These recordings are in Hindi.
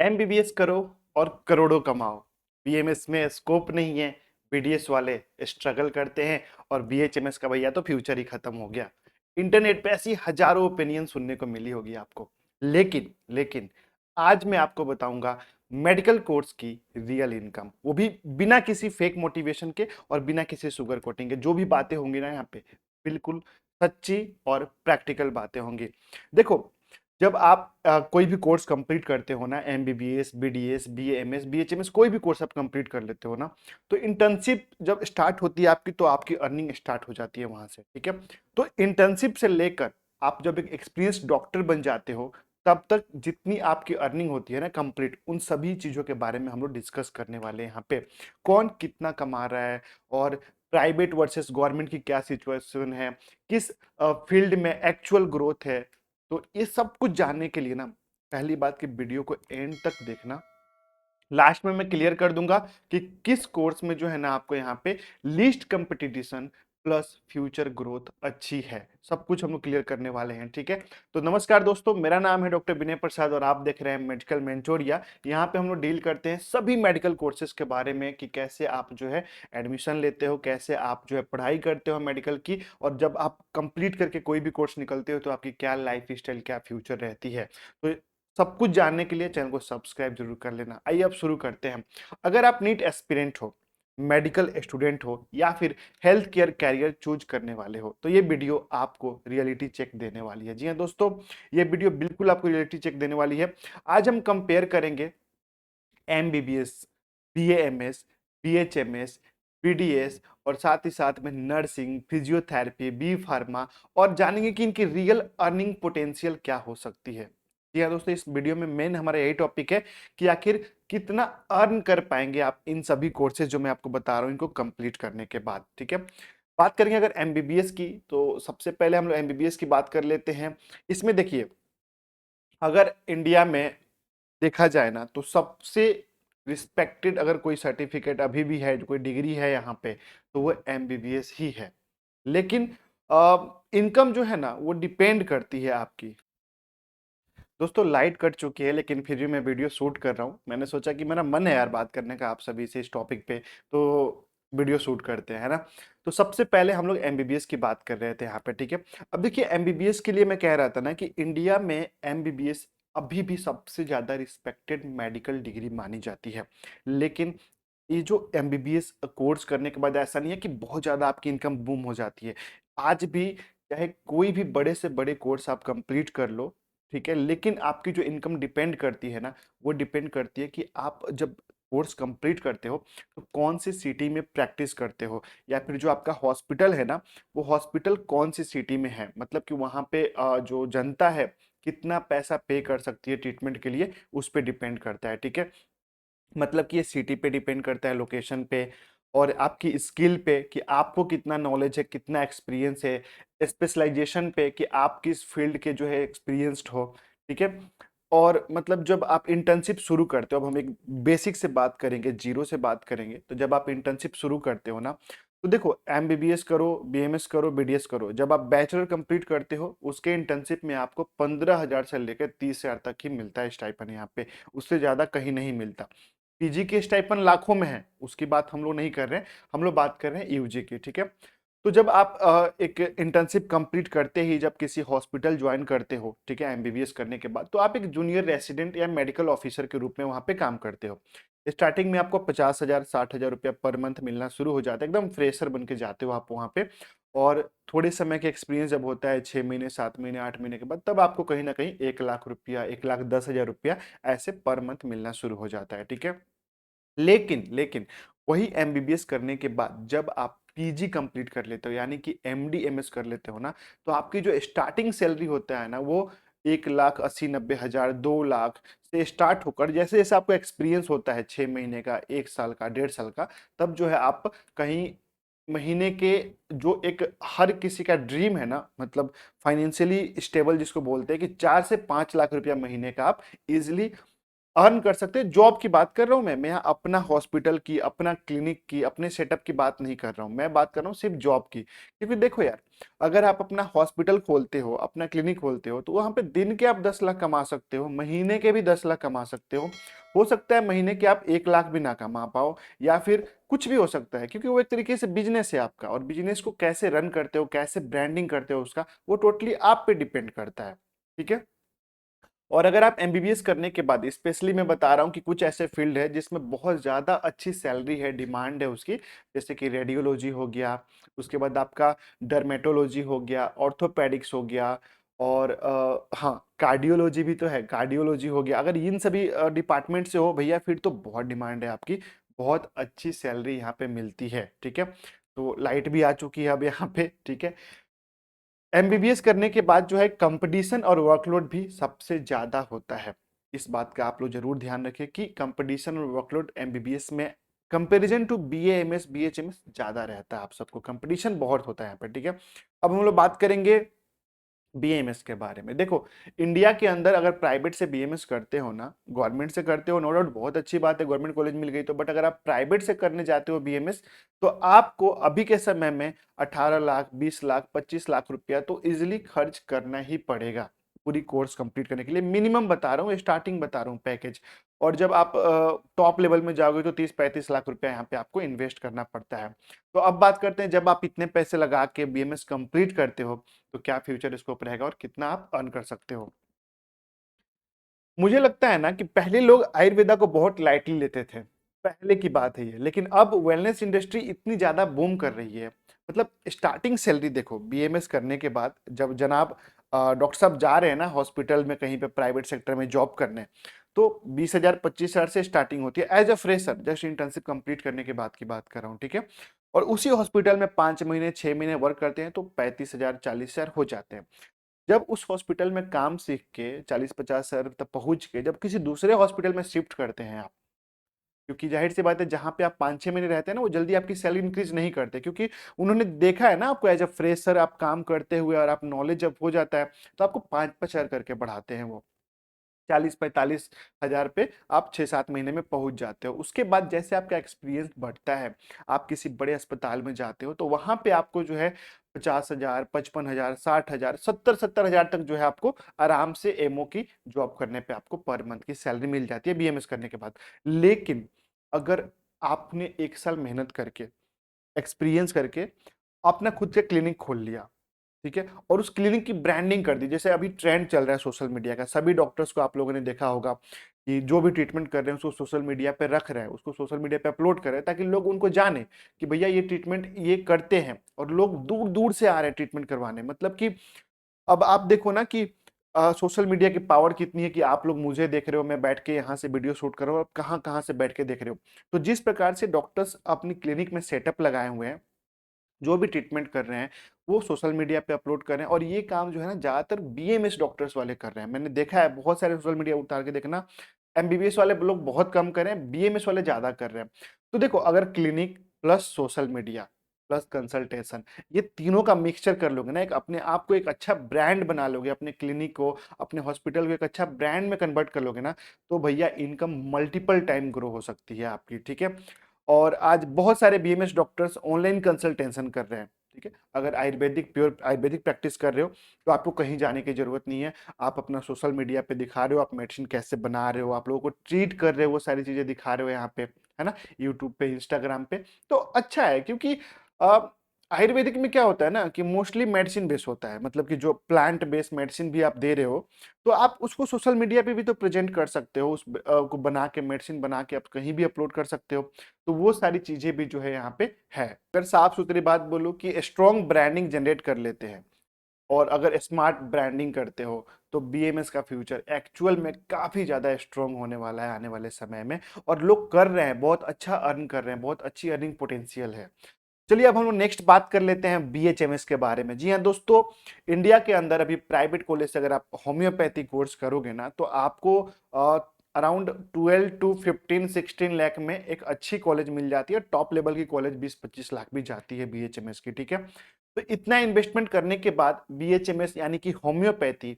एमबीबीएस करो और करोड़ों कमाओ। बीएमएस में स्कोप नहीं है, बीडीएस वाले स्ट्रगल करते हैं और बीएचएमएस का भैया तो फ्यूचर ही खत्म हो गया। इंटरनेट पे ऐसी हजारों ओपिनियन सुनने को मिली होगी आपको, लेकिन लेकिन आज मैं आपको बताऊंगा मेडिकल कोर्स की रियल इनकम, वो भी बिना किसी फेक मोटिवेशन के और बिना किसी शुगर कोटिंग के। जो भी बातें होंगी ना यहाँ पे, बिल्कुल सच्ची और प्रैक्टिकल बातें होंगी। देखो, जब आप कोई भी कोर्स कंप्लीट करते हो ना, एमबीबीएस, बीडीएस, बीएमएस, बीएचएमएस, कोई भी कोर्स आप कंप्लीट कर लेते हो ना, तो इंटर्नशिप जब स्टार्ट होती है आपकी, तो आपकी अर्निंग स्टार्ट हो जाती है वहां से। ठीक है, तो इंटर्नशिप से लेकर आप जब एक एक्सपीरियंस डॉक्टर बन जाते हो, तब तक जितनी आपकी अर्निंग होती है ना कंप्लीट, उन सभी चीजों के बारे में हम लोग डिस्कस करने वाले हैं यहाँ पे। कौन कितना कमा रहा है और प्राइवेट वर्सेस गवर्नमेंट की क्या सिचुएशन है, किस फील्ड में एक्चुअल ग्रोथ है। तो ये सब कुछ जानने के लिए ना, पहली बात कि वीडियो को एंड तक देखना। लास्ट में मैं क्लियर कर दूंगा कि किस कोर्स में जो है ना आपको यहाँ पे least competition plus future growth अच्छी है, सब कुछ हम लोग क्लियर करने वाले हैं। ठीक है, तो नमस्कार दोस्तों, मेरा नाम है डॉक्टर विनय प्रसाद और आप देख रहे हैं मेडिकल मेंटोरिया। यहाँ पे हम लोग डील करते हैं सभी मेडिकल कोर्सेज के बारे में कि कैसे आप जो है एडमिशन लेते हो, कैसे आप जो है पढ़ाई करते हो मेडिकल की, और जब आप कंप्लीट करके कोई भी कोर्स निकलते हो तो आपकी क्या लाइफ स्टाइल, क्या फ्यूचर रहती है। तो सब कुछ जानने के लिए चैनल को सब्सक्राइब जरूर कर लेना। आइए अब शुरू करते हैं। अगर आप नीट एस्पिरेंट हो, मेडिकल स्टूडेंट हो या फिर हेल्थ केयर कैरियर चूज करने वाले हो, तो ये वीडियो आपको रियलिटी चेक देने वाली है। जी हाँ दोस्तों, ये वीडियो बिल्कुल आपको रियलिटी चेक देने वाली है। आज हम कंपेयर करेंगे एमबीबीएस, बीएएमएस, बीएचएमएस, बीडीएस और साथ ही साथ में नर्सिंग, फिजियोथेरेपी, बी फार्मा, और जानेंगे कि इनकी रियल अर्निंग पोटेंशियल क्या हो सकती है। जी हाँ दोस्तों, इस वीडियो में मेन हमारा यही टॉपिक है कि आखिर कितना अर्न कर पाएंगे आप इन सभी कोर्सेज जो मैं आपको बता रहा हूँ इनको कंप्लीट करने के बाद। ठीक है, बात करेंगे अगर एमबीबीएस की, तो सबसे पहले हम लोग एमबीबीएस की बात कर लेते हैं। इसमें देखिए, अगर इंडिया में देखा जाए ना, तो सबसे रिस्पेक्टेड अगर कोई सर्टिफिकेट अभी भी है, कोई डिग्री है यहाँ पे, तो वो एमबीबीएस ही है। लेकिन इनकम जो है ना वो डिपेंड करती है आपकी। दोस्तों लाइट कट चुकी है, लेकिन फिर भी मैं वीडियो शूट कर रहा हूँ। मैंने सोचा कि मेरा मन है यार बात करने का आप सभी से इस टॉपिक पे, तो वीडियो शूट करते हैं, है ना। तो सबसे पहले हम लोग एमबीबीएस की बात कर रहे थे यहाँ पे। ठीक है, अब देखिए एमबीबीएस के लिए मैं कह रहा था ना कि इंडिया में एमबीबीएस अभी भी सबसे ज्यादा रिस्पेक्टेड मेडिकल डिग्री मानी जाती है। लेकिन ये जो एमबीबीएस कोर्स करने के बाद ऐसा नहीं है कि बहुत ज्यादा आपकी इनकम बूम हो जाती है। आज भी चाहे कोई भी बड़े से बड़े कोर्स आप कंप्लीट कर लो, ठीक है, लेकिन आपकी जो इनकम डिपेंड करती है ना, वो डिपेंड करती है कि आप जब कोर्स कंप्लीट करते हो तो कौन सी सिटी में प्रैक्टिस करते हो, या फिर जो आपका हॉस्पिटल है ना, वो हॉस्पिटल कौन सी सिटी में है। मतलब कि वहाँ पे जो जनता है कितना पैसा पे कर सकती है ट्रीटमेंट के लिए, उस पर डिपेंड करता है। ठीक है, मतलब कि ये सिटी पे डिपेंड करता है, लोकेशन पे, और आपकी स्किल पे कि आपको कितना नॉलेज है, कितना एक्सपीरियंस है, स्पेशलाइजेशन पे कि आप किस फील्ड के जो है एक्सपीरियंस्ड हो। ठीक है, और मतलब जब आप इंटर्नशिप शुरू करते हो, अब हम एक बेसिक से बात करेंगे, जीरो से बात करेंगे, तो जब आप इंटर्नशिप शुरू करते हो ना, तो देखो एमबीबीएस करो, बीएमएस करो, बीडीएस करो, जब आप बैचलर कंप्लीट करते हो उसके इंटर्नशिप में आपको 15,000 से लेकर 30,000 तक ही मिलता है स्टाइपन यहाँ पे, उससे ज्यादा कहीं नहीं मिलता। पीजी के स्टाइपन लाखों में है, उसकी बात हम लोग नहीं कर रहे हैं, हम लोग बात कर रहे हैं यूजी की। ठीक है, तो जब आप एक इंटर्नशिप कंप्लीट करते ही जब किसी हॉस्पिटल ज्वाइन करते हो, ठीक है, एमबीबीएस करने के बाद, तो आप एक जूनियर रेसिडेंट या मेडिकल ऑफिसर के रूप में वहां पे काम करते हो। स्टार्टिंग में आपको 50,000 60,000 रुपया पर मंथ मिलना शुरू हो जाता है, एकदम फ्रेशर बन के जाते हो आप वहां पे। और थोड़े समय के एक्सपीरियंस जब होता है, 6 महीने 7 महीने 8 महीने के बाद, तब आपको कहीं ना कहीं 1 लाख रुपया, 1,10,000 रुपया ऐसे पर मंथ मिलना शुरू हो जाता है। ठीक है, लेकिन लेकिन वही एमबीबीएस करने के बाद जब आप पीजी कंप्लीट कर लेते हो, यानी कि एमडी एमएस कर लेते हो ना, तो आपकी जो स्टार्टिंग सैलरी होता है ना, वो 1,80,90,000 2 लाख से स्टार्ट होकर, जैसे जैसे आपको एक्सपीरियंस होता है 6 महीने का, 1 साल का, 1.5 साल का, तब जो है आप कहीं महीने के, जो एक हर किसी का ड्रीम है ना, मतलब फाइनेंशियली स्टेबल जिसको बोलते हैं, कि 4 से 5 लाख रुपया महीने का आप इजिली अर्न कर सकते हैं। जॉब की बात कर रहा हूँ मैं यहाँ अपना हॉस्पिटल की, अपना क्लिनिक की, अपने सेटअप की बात नहीं कर रहा हूँ, मैं बात कर रहा हूँ सिर्फ जॉब की। क्योंकि देखो यार, अगर आप अपना हॉस्पिटल खोलते हो, अपना क्लिनिक खोलते हो, तो वहां पे दिन के आप 10 लाख कमा सकते हो, महीने के भी 10 लाख कमा सकते हो सकता है महीने के आप 1 लाख भी ना कमा पाओ, या फिर कुछ भी हो सकता है, क्योंकि वो एक तरीके से बिजनेस है आपका, और बिजनेस को कैसे रन करते हो, कैसे ब्रांडिंग करते हो उसका, वो टोटली आप पे डिपेंड करता है। ठीक है। और अगर आप एमबीबीएस करने के बाद, स्पेशली मैं बता रहा हूँ कि कुछ ऐसे फील्ड है जिसमें बहुत ज़्यादा अच्छी सैलरी है, डिमांड है उसकी, जैसे कि रेडियोलॉजी हो गया, उसके बाद आपका डर्मेटोलॉजी हो गया, ऑर्थोपेडिक्स हो गया, और हाँ कार्डियोलॉजी भी तो है, कार्डियोलॉजी हो गया। अगर इन सभी डिपार्टमेंट से हो भैया, फिर तो बहुत डिमांड है आपकी, बहुत अच्छी सैलरी यहाँ पे मिलती है। ठीक है। तो लाइट भी आ चुकी है अब यहाँ पे। ठीक है। एमबीबीएस करने के बाद जो है कंपटीशन और वर्कलोड भी सबसे ज्यादा होता है। इस बात का आप लोग जरूर ध्यान रखें कि कंपटीशन और वर्कलोड एमबीबीएस में कंपैरिजन टू बीएएमएस बीएचएमएस ज्यादा रहता है, आप सबको कंपटीशन बहुत होता है यहाँ पे। ठीक है। अब हम लोग बात करेंगे बीएमएस के बारे में। देखो, इंडिया के अंदर अगर प्राइवेट से बीएमएस करते हो ना, गवर्नमेंट से करते हो नो डाउट बहुत अच्छी बात है, गवर्नमेंट कॉलेज मिल गई तो, बट अगर आप प्राइवेट से करने जाते हो बीएमएस, तो आपको अभी के समय में 18 लाख, 20 लाख, 25 लाख रुपया तो इजिली खर्च करना ही पड़ेगा पूरी कोर्स कंप्लीट करने के लिए। मिनिमम बता रहा हूँ, स्टार्टिंग बता रहा हूँ पैकेज। और जब आप टॉप लेवल में जाओगे तो 30-35 लाख रुपया यहाँ पे आपको इन्वेस्ट करना पड़ता है। तो अब बात करते हैं, जब आप इतने पैसे लगा के बीएमएस कंप्लीट करते हो तो क्या फ्यूचर स्कोप रहेगा और कितना आप अर्न कर सकते हो। मुझे लगता है ना कि पहले लोग आयुर्वेदा को बहुत लाइटली लेते थे, पहले की बात है ये, लेकिन अब वेलनेस इंडस्ट्री इतनी ज्यादा बूम कर रही है। मतलब स्टार्टिंग सैलरी देखो बीएमएस करने के बाद, जब जनाब डॉक्टर साहब जा रहे हैं ना हॉस्पिटल में कहीं पे प्राइवेट सेक्टर में जॉब करने, तो 20,000 25,000 से स्टार्टिंग होती है as a fresher, just internship complete करने के बाद की बात कर रहा हूँ। ठीक है। और उसी हॉस्पिटल में 5 महीने 6 महीने वर्क करते हैं तो 35,000 40,000 हो जाते हैं। जब उस हॉस्पिटल में काम सीख के 40-50 हजार तक पहुंच के जब किसी दूसरे हॉस्पिटल में शिफ्ट करते हैं आप, क्योंकि जाहिर सी बात है जहां पे आप 5-6 महीने रहते हैं ना, वो जल्दी आपकी सैलरी इंक्रीज नहीं करते, क्योंकि उन्होंने देखा है ना आपको एज अ फ्रेशर आप काम करते हुए, और आप नॉलेज जब हो जाता है तो आपको 5-5 हजार करके बढ़ाते हैं वो, 40-45 हजार पे आप 6-7 महीने में पहुंच जाते हो। उसके बाद जैसे आपका एक्सपीरियंस बढ़ता है, आप किसी बड़े अस्पताल में जाते हो, तो वहां पे आपको जो है 50,000 55,000 60,000 70-70 हजार तक जो है आपको आराम से एमओ की जॉब करने पे आपको पर मंथ की सैलरी मिल जाती है बीएमएस करने के बाद। लेकिन अगर आपने 1 साल मेहनत करके, एक्सपीरियंस करके अपना खुद का क्लिनिक खोल लिया, ठीक है, और उस क्लिनिक की ब्रांडिंग कर दी, जैसे अभी ट्रेंड चल रहा है सोशल मीडिया का, सभी डॉक्टर्स को आप लोगों ने देखा होगा कि जो भी ट्रीटमेंट कर रहे हैं उसको सोशल मीडिया पे रख रहे हैं, उसको सोशल मीडिया पे अपलोड कर रहे हैं, ताकि लोग उनको जाने कि भैया ये ट्रीटमेंट ये करते हैं, और लोग दूर दूर से आ रहे हैं ट्रीटमेंट करवाने। मतलब कि अब आप देखो ना कि सोशल मीडिया की पावर कितनी है, कि आप लोग मुझे देख रहे हो, मैं बैठ के यहाँ से वीडियो शूट कर रहा हूँ, आप कहाँ कहाँ से बैठ के देख रहे हो। तो जिस प्रकार से डॉक्टर्स अपनी क्लिनिक में सेटअप लगाए हुए हैं, जो भी ट्रीटमेंट कर रहे हैं वो सोशल मीडिया पे अपलोड कर रहे हैं, और ये काम जो है ना ज्यादातर बीएमएस डॉक्टर्स वाले कर रहे हैं। मैंने देखा है बहुत सारे सोशल मीडिया उतार के देखना, एमबीबीएस वाले लोग बहुत कम कर रहे हैं, बीएमएस वाले ज्यादा कर रहे हैं। तो देखो, अगर clinic plus social media plus consultation, ये तीनों का मिक्सचर कर लोगे ना, एक अपने आप को एक अच्छा ब्रांड बना लोगे, अपने क्लिनिक को, अपने हॉस्पिटल को एक अच्छा ब्रांड में कन्वर्ट कर लोगे ना, तो भैया इनकम मल्टीपल टाइम ग्रो हो सकती है आपकी। ठीक है। और आज बहुत सारे बीएमएस डॉक्टर्स ऑनलाइन कंसल्टेशन कर रहे हैं। ठीक है। अगर आयुर्वेदिक प्योर आयुर्वेदिक प्रैक्टिस कर रहे हो तो आपको कहीं जाने की जरूरत नहीं है, आप अपना सोशल मीडिया पे दिखा रहे हो, आप मेडिसिन कैसे बना रहे हो, आप लोगों को ट्रीट कर रहे हो, वो सारी चीजें दिखा रहे हो यहाँ पे, है ना, यूट्यूब पे, इंस्टाग्राम पे। तो अच्छा है, क्योंकि अ, आयुर्वेदिक में क्या होता है ना कि मोस्टली मेडिसिन बेस होता है, मतलब कि जो प्लांट बेस्ड मेडिसिन भी आप दे रहे हो, तो आप उसको सोशल मीडिया पे भी तो प्रेजेंट कर सकते हो, उस को बना के, मेडिसिन बना के आप कहीं भी अपलोड कर सकते हो। तो वो सारी चीजें भी जो है यहाँ पे है। अगर साफ सुथरी बात बोलूं कि स्ट्रॉन्ग ब्रांडिंग जनरेट कर लेते हैं, और अगर स्मार्ट ब्रांडिंग करते हो, तो बीएमएस का फ्यूचर एक्चुअल में काफी ज्यादा स्ट्रॉन्ग होने वाला है आने वाले समय में। और लोग कर रहे हैं, बहुत अच्छा अर्न कर रहे हैं, बहुत अच्छी अर्निंग पोटेंशियल है। चलिए अब हम लोग नेक्स्ट बात कर लेते हैं बीएचएमएस के बारे में। जी हाँ दोस्तों, इंडिया के अंदर अभी प्राइवेट कॉलेज से अगर आप होम्योपैथी कोर्स करोगे ना, तो आपको अराउंड 12 to 15 16 लाख में एक अच्छी कॉलेज मिल जाती है, टॉप लेवल की कॉलेज 20-25 लाख भी जाती है बीएचएमएस की। ठीक है। तो इतना इन्वेस्टमेंट करने के बाद बीएचएमएस यानी कि होम्योपैथी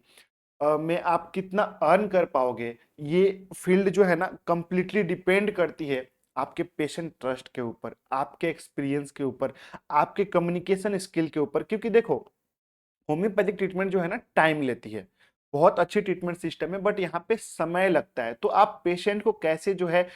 में आप कितना अर्न कर पाओगे, ये फील्ड जो है ना कंप्लीटली डिपेंड करती है आपके पेशेंट ट्रस्ट के ऊपर, आपके एक्सपीरियंस के ऊपर, आपके कम्युनिकेशन स्किल के ऊपर। क्योंकि देखो, होम्योपैथिक ट्रीटमेंट जो है ना टाइम लेती है, बहुत अच्छी ट्रीटमेंट सिस्टम है, बट यहाँ पे समय लगता है। तो आप पेशेंट को कैसे जो है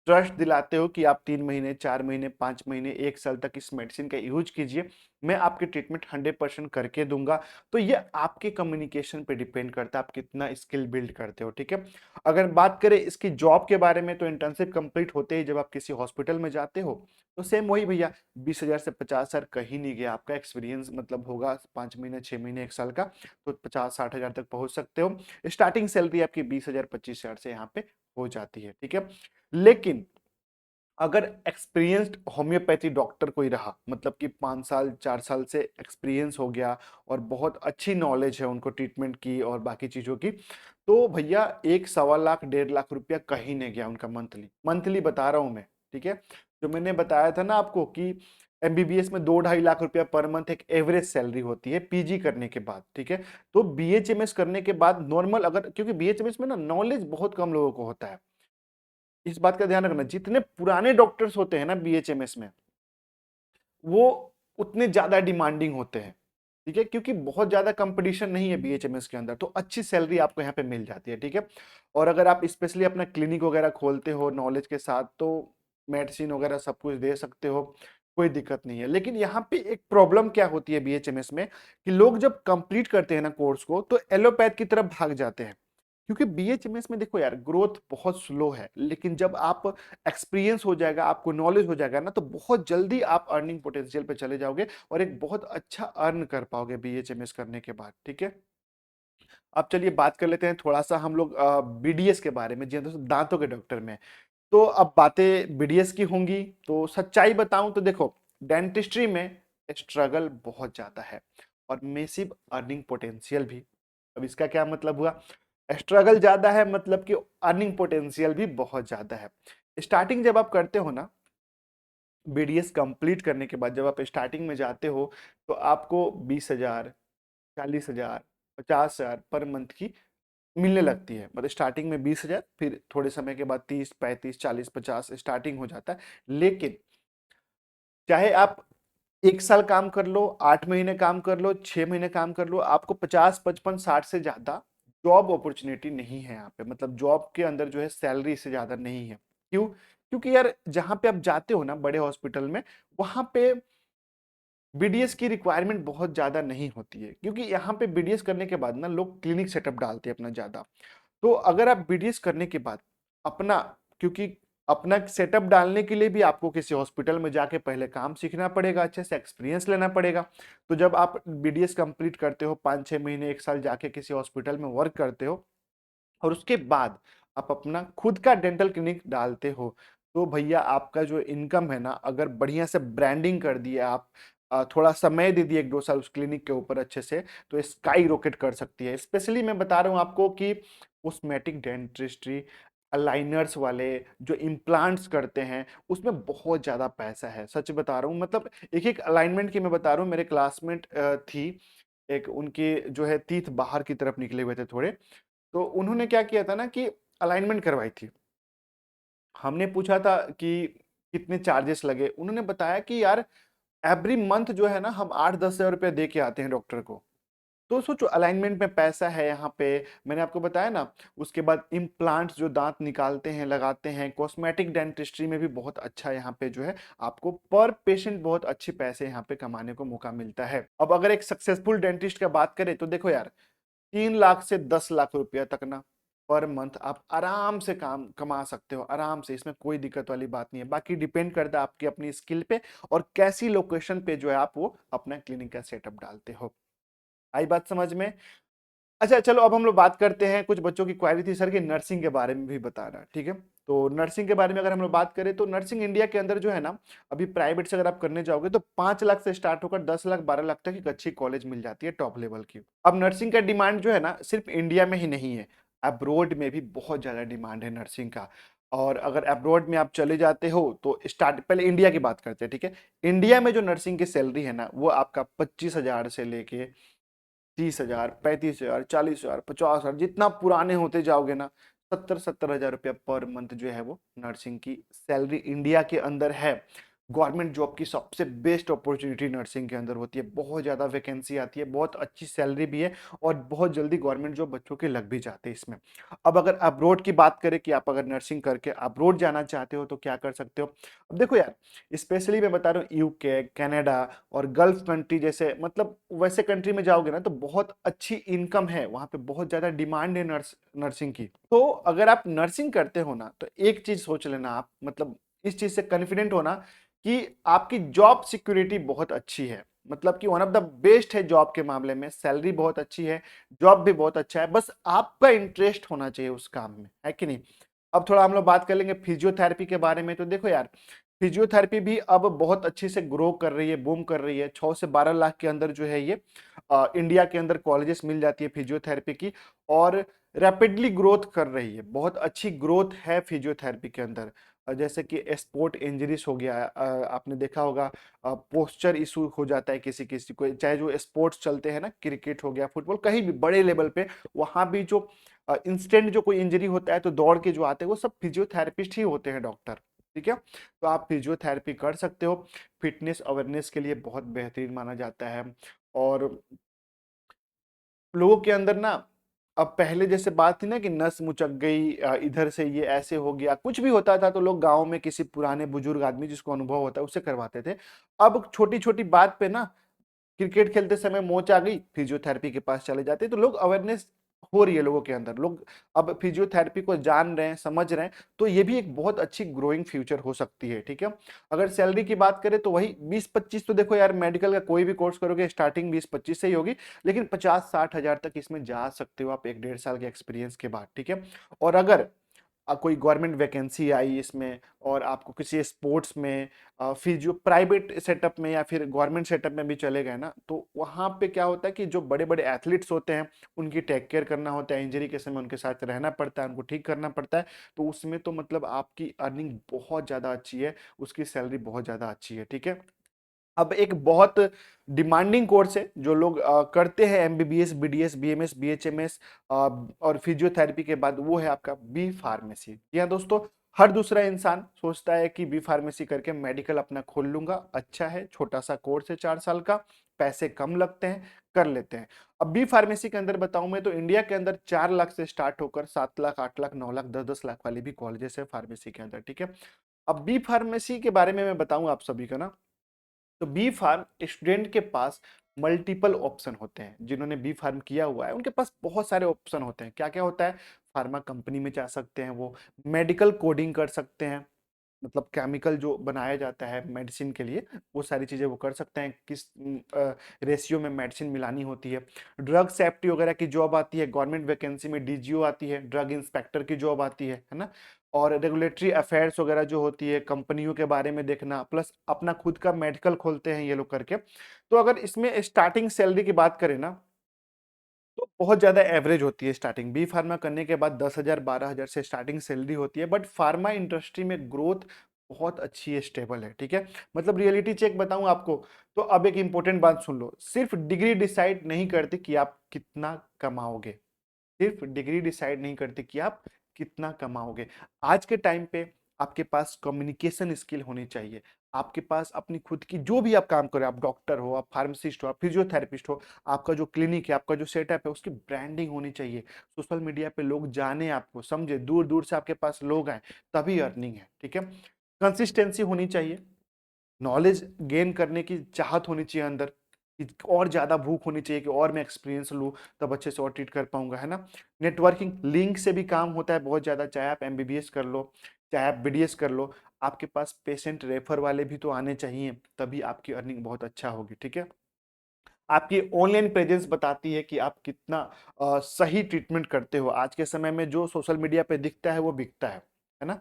ट्रस्ट दिलाते हो कि आप 3 महीने, 4 महीने, 5 महीने, 1 साल तक इस मेडिसिन का यूज कीजिए, मैं आपके ट्रीटमेंट 100% करके दूंगा। तो ये आपके कम्युनिकेशन पे डिपेंड करता है, आप कितना स्किल बिल्ड करते हो। ठीक है, अगर बात करें इसकी जॉब के बारे में, तो इंटर्नशिप कंप्लीट होते ही जब आप किसी हॉस्पिटल में जाते हो, तो सेम वही भैया, 20,000 से 50,000 कहीं नहीं गया। आपका एक्सपीरियंस मतलब होगा 5 महीने, 6 महीने, 1 साल का, तो 50-60,000 तक पहुंच सकते हो। स्टार्टिंग सैलरी आपकी 20,000, 25,000 से यहाँ पे हो जाती है। ठीक है, लेकिन अगर एक्सपीरियंस्ड होम्योपैथी डॉक्टर कोई रहा, मतलब कि 5 साल, 4 साल से एक्सपीरियंस हो गया और बहुत अच्छी नॉलेज है उनको ट्रीटमेंट की और बाकी चीजों की, तो भैया 1 सवा लाख, 1.5 लाख रुपया कहीं नहीं गया उनका मंथली। मंथली बता रहा हूं मैं। ठीक है, जो मैंने बताया था ना आपको कि एमबीबीएस में 2-2.5 लाख रुपया पर मंथ एक एवरेज सैलरी होती है पीजी करने के बाद। ठीक है, तो बीएचएमएस करने के बाद नॉर्मल, अगर क्योंकि बीएचएमएस में ना नॉलेज बहुत कम लोगों को होता है, इस बात का ध्यान रखना। जितने पुराने डॉक्टर्स होते हैं ना बीएचएमएस में, वो उतने ज्यादा डिमांडिंग होते हैं। ठीक है, क्योंकि बहुत ज्यादा कंपटीशन नहीं है बीएचएमएस के अंदर, तो अच्छी सैलरी आपको यहाँ पे मिल जाती है। ठीक है, और अगर आप स्पेशली अपना क्लिनिक वगैरह खोलते हो नॉलेज के साथ, तो मेडिसिन वगैरह सब कुछ दे सकते हो, कोई दिक्कत नहीं है। लेकिन यहाँ पे एक प्रॉब्लम क्या होती है बीएचएमएस में, कि लोग जब कंप्लीट करते हैं ना कोर्स को, तो एलोपैथ की तरफ भाग जाते हैं। क्योंकि बीएचएमएस में देखो यार, ग्रोथ बहुत स्लो है, लेकिन जब आप एक्सपीरियंस हो जाएगा, आपको नॉलेज हो जाएगा ना, तो बहुत जल्दी आप अर्निंग पोटेंशियल पे चले जाओगे और एक बहुत अच्छा अर्न कर पाओगे बीएचएमएस करने के बाद। ठीक है, अब चलिए बात कर लेते हैं थोड़ा सा हम लोग बीडीएस के बारे में, जी हाँ दोस्तों, दांतों के डॉक्टर में। तो अब बातें बीडीएस की होंगी, तो सच्चाई बताऊं तो देखो, डेंटिस्ट्री में स्ट्रगल बहुत ज्यादा है और मेसिव अर्निंग पोटेंशियल भी। अब इसका क्या मतलब हुआ, स्ट्रगल ज्यादा है मतलब कि अर्निंग पोटेंशियल भी बहुत ज्यादा है। स्टार्टिंग जब आप करते हो ना, बीडीएस कंप्लीट करने के बाद जब आप स्टार्टिंग में जाते हो, तो आपको 20,000, 40,000, 50,000 पर मंथ की मिलने लगती है। मतलब स्टार्टिंग में 20,000, फिर थोड़े समय के बाद 30, 35, 40, 50 स्टार्टिंग हो जाता है। लेकिन चाहे आप 1 साल काम कर लो, 8 महीने काम कर लो, 6 महीने काम कर लो, आपको 50, 55, 60 से ज्यादा जॉब अपॉर्चुनिटी नहीं है यहाँ पे। मतलब जॉब के अंदर जो है सैलरी से ज्यादा नहीं है। क्यों? क्योंकि यार जहां पे आप जाते हो ना बड़े हॉस्पिटल में, वहां पे बीडीएस की रिक्वायरमेंट बहुत ज्यादा नहीं होती है, क्योंकि यहाँ पे बीडीएस करने के बाद ना लोग क्लिनिक सेटअप डालते हैं अपना ज्यादा। तो अगर आप बीडीएस करने के बाद अपना, क्योंकि अपना सेटअप डालने के लिए भी आपको किसी हॉस्पिटल में जाके पहले काम सीखना पड़ेगा, अच्छे से एक्सपीरियंस लेना पड़ेगा। तो जब आप बीडीएस कंप्लीट करते हो, 5-6 महीने, 1 साल जाके किसी हॉस्पिटल में वर्क करते हो, और उसके बाद आप अपना खुद का डेंटल क्लिनिक डालते हो, तो भैया आपका जो इनकम है ना, अगर बढ़िया से ब्रांडिंग कर दिया आप, थोड़ा समय दे दिए 1-2 साल उस क्लिनिक के ऊपर अच्छे से, तो स्काई रॉकेट कर सकती है। स्पेशली मैं बता रहा हूँ आपको कि कॉस्मेटिक डेंटिस्ट्री, अलाइनर्स वाले जो इम्प्लांट्स करते हैं, उसमें बहुत ज्यादा पैसा है, सच बता रहा हूँ। मतलब एक एक अलाइनमेंट की मैं बता रहा हूँ, मेरे क्लासमेट थी एक, उनके जो है तीत बाहर की तरफ निकले हुए थे थोड़े, तो उन्होंने क्या किया था ना कि अलाइनमेंट करवाई थी। हमने पूछा था कि कितने चार्जेस लगे, उन्होंने बताया कि यार एवरी मंथ जो है ना हम 8-10 हजार रुपये दे के आते हैं डॉक्टर को। तो सोचो अलाइनमेंट में पैसा है यहाँ पे, मैंने आपको बताया ना। उसके बाद इम्प्लांट्स जो दांत निकालते हैं, लगाते हैं, कॉस्मेटिक डेंटिस्ट्री में भी बहुत अच्छा यहाँ पे जो है आपको पर पेशेंट बहुत अच्छे पैसे यहाँ पे कमाने को मौका मिलता है। अब अगर एक सक्सेसफुल डेंटिस्ट का बात करें, तो देखो यार, 3 लाख से 10 लाख रुपया तक ना पर मंथ आप आराम से काम कमा सकते हो, आराम से, इसमें कोई दिक्कत वाली बात नहीं है। बाकी डिपेंड करता है आपकी अपनी स्किल पे और कैसी लोकेशन पे जो है आप वो अपना क्लिनिक का सेटअप डालते हो। आई बात समझ में? अच्छा चलो, अब हम लोग बात करते हैं, कुछ बच्चों की क्वारी थी सर कि नर्सिंग के बारे में भी बताना। ठीक है, तो नर्सिंग के बारे में अगर हम लोग बात करें, तो नर्सिंग इंडिया के अंदर जो है ना, अभी प्राइवेट से अगर आप करने जाओगे, तो 5 लाख से स्टार्ट होकर 10 लाख, 12 लाख तक एक अच्छी कॉलेज मिल जाती है टॉप लेवल की। अब नर्सिंग का डिमांड जो है ना, सिर्फ इंडिया में ही नहीं है, अब्रोड में भी बहुत ज्यादा डिमांड है नर्सिंग का। और अगर अब्रोड में आप चले जाते हो, तो स्टार्ट, पहले इंडिया की बात करते हैं। ठीक है, इंडिया में जो नर्सिंग की सैलरी है ना, वो आपका 25,000 से लेके 30,000, 35,000, 40,000, 50,000, जितना पुराने होते जाओगे ना, 70-70 हजार रुपया पर मंथ जो है वो नर्सिंग की सैलरी इंडिया के अंदर है। गवर्नमेंट जॉब की सबसे बेस्ट अपॉर्चुनिटी नर्सिंग के अंदर होती है, बहुत ज्यादा वैकेंसी आती है, बहुत अच्छी सैलरी भी है, और बहुत जल्दी गवर्नमेंट जॉब बच्चों के लग भी जाते हैं इसमें। अब अगर अब्रोड की बात करें कि आप अगर नर्सिंग करके अब्रोड जाना चाहते हो तो क्या कर सकते हो। अब देखो यार, स्पेशली मैं बता रहा हूँ यूके, कनाडा और गल्फ कंट्री जैसे, मतलब वैसे कंट्री में जाओगे ना तो बहुत अच्छी इनकम है वहां पे, बहुत ज्यादा डिमांड है नर्सिंग की। तो अगर आप नर्सिंग करते हो ना तो एक चीज सोच लेना आप, मतलब इस चीज से कॉन्फिडेंट होना कि आपकी जॉब सिक्योरिटी बहुत अच्छी है, मतलब कि वन ऑफ द बेस्ट है जॉब के मामले में, सैलरी बहुत अच्छी है, जॉब भी बहुत अच्छा है, बस आपका इंटरेस्ट होना चाहिए उस काम में, है कि नहीं। अब थोड़ा हम लोग बात कर लेंगे फिजियोथेरेपी के बारे में। तो देखो यार, फिजियोथेरेपी भी अब बहुत अच्छे से ग्रो कर रही है, बूम कर रही है। 6 से 12 लाख के अंदर जो है ये इंडिया के अंदर कॉलेजेस मिल जाती है फिजियोथेरेपी की, और रैपिडली ग्रोथ कर रही है, बहुत अच्छी ग्रोथ है फिजियोथेरेपी के अंदर। जैसे कि स्पोर्ट इंजरीज हो गया, आपने देखा होगा, पोस्चर इशू हो जाता है किसी किसी को, चाहे जो स्पोर्ट्स चलते हैं ना, क्रिकेट हो गया, फुटबॉल, कहीं भी बड़े लेवल पे, वहां भी जो इंस्टेंट जो कोई इंजरी होता है तो दौड़ के जो आते हैं वो सब फिजियोथेरेपिस्ट ही होते हैं, डॉक्टर। ठीक है, तो आप फिजियोथेरेपी कर सकते हो, फिटनेस अवेयरनेस के लिए बहुत बेहतरीन माना जाता है। और लोगों के अंदर ना, अब पहले जैसे बात थी ना कि नस मुचक गई, इधर से ये ऐसे हो गया, कुछ भी होता था तो लोग गांव में किसी पुराने बुजुर्ग आदमी जिसको अनुभव होता है उससे करवाते थे। अब छोटी छोटी बात पे ना, क्रिकेट खेलते समय मोच आ गई, फिजियोथेरेपी के पास चले जाते हैं, तो लोग अवेयरनेस हो रही है लोगों के अंदर, लोग अब फिजियोथेरेपी को जान रहे हैं, समझ रहे हैं। तो ये भी एक बहुत अच्छी ग्रोइंग फ्यूचर हो सकती है। ठीक है, अगर सैलरी की बात करें तो वही 20-25, तो देखो यार मेडिकल का कोई भी कोर्स करोगे स्टार्टिंग 20-25 से ही होगी, लेकिन 50-60 हजार तक इसमें जा सकते हो आप 1-1.5 साल के एक्सपीरियंस के बाद। ठीक है, और अगर कोई गवर्नमेंट वैकेंसी आई इसमें, और आपको किसी स्पोर्ट्स में, फिर जो प्राइवेट सेटअप में या फिर गवर्नमेंट सेटअप में भी चले गए ना, तो वहां पे क्या होता है कि जो बड़े बड़े एथलीट्स होते हैं उनकी टेक केयर करना होता है, इंजरी के समय उनके साथ रहना पड़ता है, उनको ठीक करना पड़ता है। तो उसमें तो मतलब आपकी अर्निंग बहुत ज्यादा अच्छी है, उसकी सैलरी बहुत ज्यादा अच्छी है। ठीक है, अब एक बहुत डिमांडिंग कोर्स है जो लोग करते हैं एमबीबीएस, बीडीएस, बीएमएस, बीएचएमएस और फिजियोथेरेपी के बाद, वो है आपका बी फार्मेसी। जी हाँ दोस्तों, हर दूसरा इंसान सोचता है कि बी फार्मेसी करके मेडिकल अपना खोल लूंगा, अच्छा है, छोटा सा कोर्स है, 4 साल का, पैसे कम लगते हैं, कर लेते हैं। अब बी फार्मेसी के अंदर बताऊं मैं तो इंडिया के अंदर 4 लाख से स्टार्ट होकर 7 लाख, 8 लाख, 9 लाख, 10-10 लाख वाले भी कॉलेजेस है फार्मेसी के अंदर। ठीक है, अब बी फार्मेसी के बारे में मैं बताऊं आप सभी को ना, तो बी फार्म स्टूडेंट के पास मल्टीपल ऑप्शन होते हैं, जिन्होंने बी फार्म किया हुआ है उनके पास बहुत सारे ऑप्शन होते हैं। क्या क्या होता है, फार्मा कंपनी में जा सकते हैं, वो मेडिकल कोडिंग कर सकते हैं, मतलब केमिकल जो बनाया जाता है मेडिसिन के लिए, वो सारी चीजें वो कर सकते हैं, किस रेशियो में मेडिसिन मिलानी होती है। ड्रग सेफ्टी वगैरह की जॉब आती है, गवर्नमेंट वैकेंसी में डीजीओ आती है, ड्रग इंस्पेक्टर की जॉब आती है ना। और रेगुलेटरी अफेयर्स वगैरह जो होती है, कंपनियों के बारे में देखना, प्लस अपना खुद का मेडिकल खोलते हैं ये लोग करके। तो अगर इसमें स्टार्टिंग सैलरी की बात करें ना, तो बहुत ज्यादा एवरेज होती है स्टार्टिंग, बी फार्मा करने के बाद 10,000, 12,000 से स्टार्टिंग सैलरी होती है, बट फार्मा इंडस्ट्री में ग्रोथ बहुत अच्छी है, स्टेबल है। ठीक है, मतलब रियलिटी चेक बताऊं आपको, तो अब एक इंपॉर्टेंट बात सुन लो, सिर्फ डिग्री डिसाइड नहीं करती कि आप कितना कमाओगे, सिर्फ डिग्री डिसाइड नहीं करती कि आप कितना कमाओगे। आज के टाइम पे आपके पास कम्युनिकेशन स्किल होनी चाहिए, आपके पास अपनी खुद की, जो भी आप काम करो, आप डॉक्टर हो, आप फार्मासिस्ट हो, आप फिजियोथेरेपिस्ट हो, आपका जो क्लिनिक है, आपका जो सेटअप है, उसकी ब्रांडिंग होनी चाहिए, सोशल मीडिया पे लोग जाने, आपको समझे, दूर दूर से आपके पास लोग आए, तभी अर्निंग है। ठीक है, कंसिस्टेंसी होनी चाहिए, नॉलेज गेन करने की चाहत होनी चाहिए अंदर, कि और ज्यादा भूख होनी चाहिए कि और मैं एक्सपीरियंस लूँ, तब अच्छे से और ट्रीट कर पाऊंगा, है ना। नेटवर्किंग लिंक से भी काम होता है बहुत ज्यादा, चाहे आप एमबीबीएस कर लो, चाहे आप बीडीएस कर लो, आपके पास पेशेंट रेफर वाले भी तो आने चाहिए, तभी आपकी अर्निंग बहुत अच्छा होगी। ठीक है, आपकी ऑनलाइन प्रेजेंस बताती है कि आप कितना सही ट्रीटमेंट करते हो। आज के समय में जो सोशल मीडिया पे दिखता है वो बिकता है ना।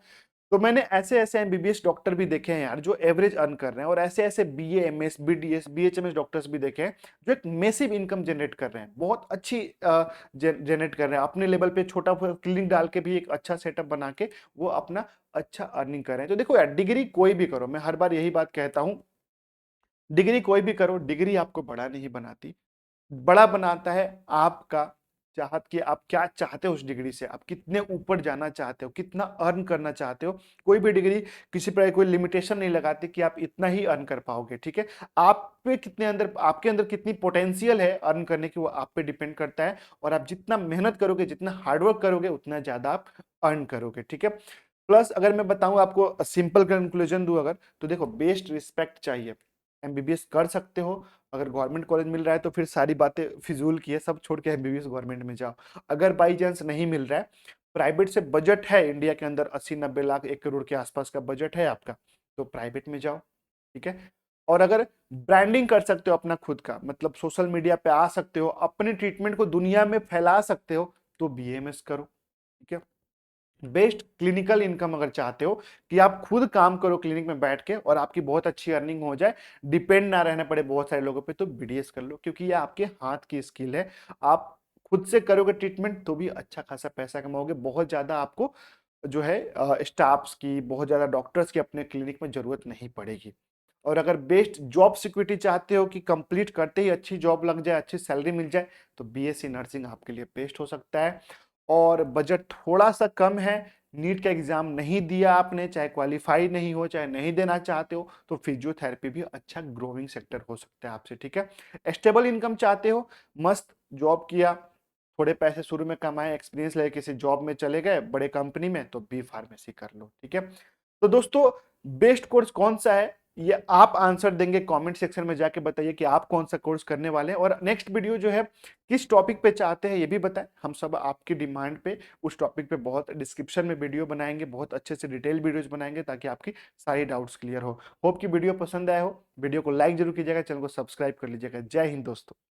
तो मैंने ऐसे ऐसे एमबीबीएस डॉक्टर भी देखे हैं यार जो एवरेज अर्न कर रहे हैं, और ऐसे ऐसे BA, MS, BDS, BHMS doctors भी देखे हैं जो एक मैसिव इनकम जनरेट कर रहे हैं, बहुत अच्छी जनरेट कर रहे हैं, अपने लेवल पे छोटा क्लिनिक डाल के भी एक अच्छा सेटअप बना के वो अपना अच्छा अर्निंग कर रहे हैं। तो देखो यार, डिग्री कोई भी करो, मैं हर बार यही बात कहता हूँ, डिग्री कोई भी करो, डिग्री आपको बड़ा नहीं बनाती, बड़ा बनाता है आपका चाहत कि आप क्या चाहते हो उस डिग्री से, आप कितने ऊपर जाना चाहते हो, कितना अर्न करना चाहते हो। कोई भी डिग्री किसी प्रकार कोई लिमिटेशन नहीं लगाती कि आप इतना ही अर्न कर पाओगे, ठीक है। आप पे कितने अंदर, आपके अंदर कितनी पोटेंशियल है अर्न करने की, वो आप पे डिपेंड करता है। और आप जितना मेहनत करोगे, जितना हार्डवर्क करोगे, उतना ज्यादा आप अर्न करोगे, ठीक है। प्लस अगर मैं बताऊं आपको, सिंपल कंक्लूजन दूं अगर, तो देखो बेस्ट रिस्पेक्ट चाहिए। एमबीबीएस कर सकते हो, अगर गवर्नमेंट कॉलेज मिल रहा है तो फिर सारी बातें फिजूल की है, सब छोड़ के एमबीबीएस गवर्नमेंट में जाओ। अगर बाई चांस नहीं मिल रहा है, प्राइवेट से बजट है इंडिया के अंदर 80-90 लाख, 1 करोड़ के आसपास का बजट है आपका, तो प्राइवेट में जाओ, ठीक है। और अगर ब्रांडिंग कर सकते हो अपना खुद का, मतलब सोशल मीडिया पे आ सकते हो, अपने ट्रीटमेंट को दुनिया में फैला सकते हो, तो बीएमएस करो, ठीक है। बेस्ट क्लिनिकल इनकम अगर चाहते हो कि आप खुद काम करो क्लिनिक में बैठ के और आपकी बहुत अच्छी अर्निंग हो जाए, डिपेंड ना रहना पड़े बहुत सारे लोगों पे, तो बीडीएस कर लो, क्योंकि ये आपके हाथ की स्किल है। आप खुद से करोगे ट्रीटमेंट तो भी अच्छा खासा पैसा कमाओगे, बहुत ज्यादा आपको जो है स्टाफ्स की, बहुत ज्यादा डॉक्टर्स की अपने क्लिनिक में जरूरत नहीं पड़ेगी। और अगर बेस्ट जॉब सिक्योरिटी चाहते हो कि कंप्लीट करते ही अच्छी जॉब लग जाए, अच्छी सैलरी मिल जाए, तो बीएससी नर्सिंग आपके लिए बेस्ट हो सकता है। और बजट थोड़ा सा कम है, नीट का एग्जाम नहीं दिया आपने, चाहे क्वालिफाई नहीं हो, चाहे नहीं देना चाहते हो, तो फिजियोथेरेपी भी अच्छा ग्रोइंग सेक्टर हो सकता है आपसे, ठीक है। स्टेबल इनकम चाहते हो, मस्त जॉब किया, थोड़े पैसे शुरू में कमाए, एक्सपीरियंस लेके किसी जॉब में चले गए बड़े कंपनी में, तो बी फार्मेसी कर लो, ठीक है। तो दोस्तों बेस्ट कोर्स कौन सा है, ये आप आंसर देंगे कमेंट सेक्शन में जाके, बताइए कि आप कौन सा कोर्स करने वाले हैं, और नेक्स्ट वीडियो जो है किस टॉपिक पे चाहते हैं ये भी बताएं। हम सब आपकी डिमांड पे उस टॉपिक पे बहुत डिस्क्रिप्शन में वीडियो बनाएंगे, बहुत अच्छे से डिटेल वीडियोज बनाएंगे, ताकि आपकी सारी डाउट्स क्लियर हो। होप कि वीडियो पसंद आया हो, वीडियो को लाइक जरूर कीजिएगा, चैनल को सब्सक्राइब कर लीजिएगा। जय हिंद दोस्तों।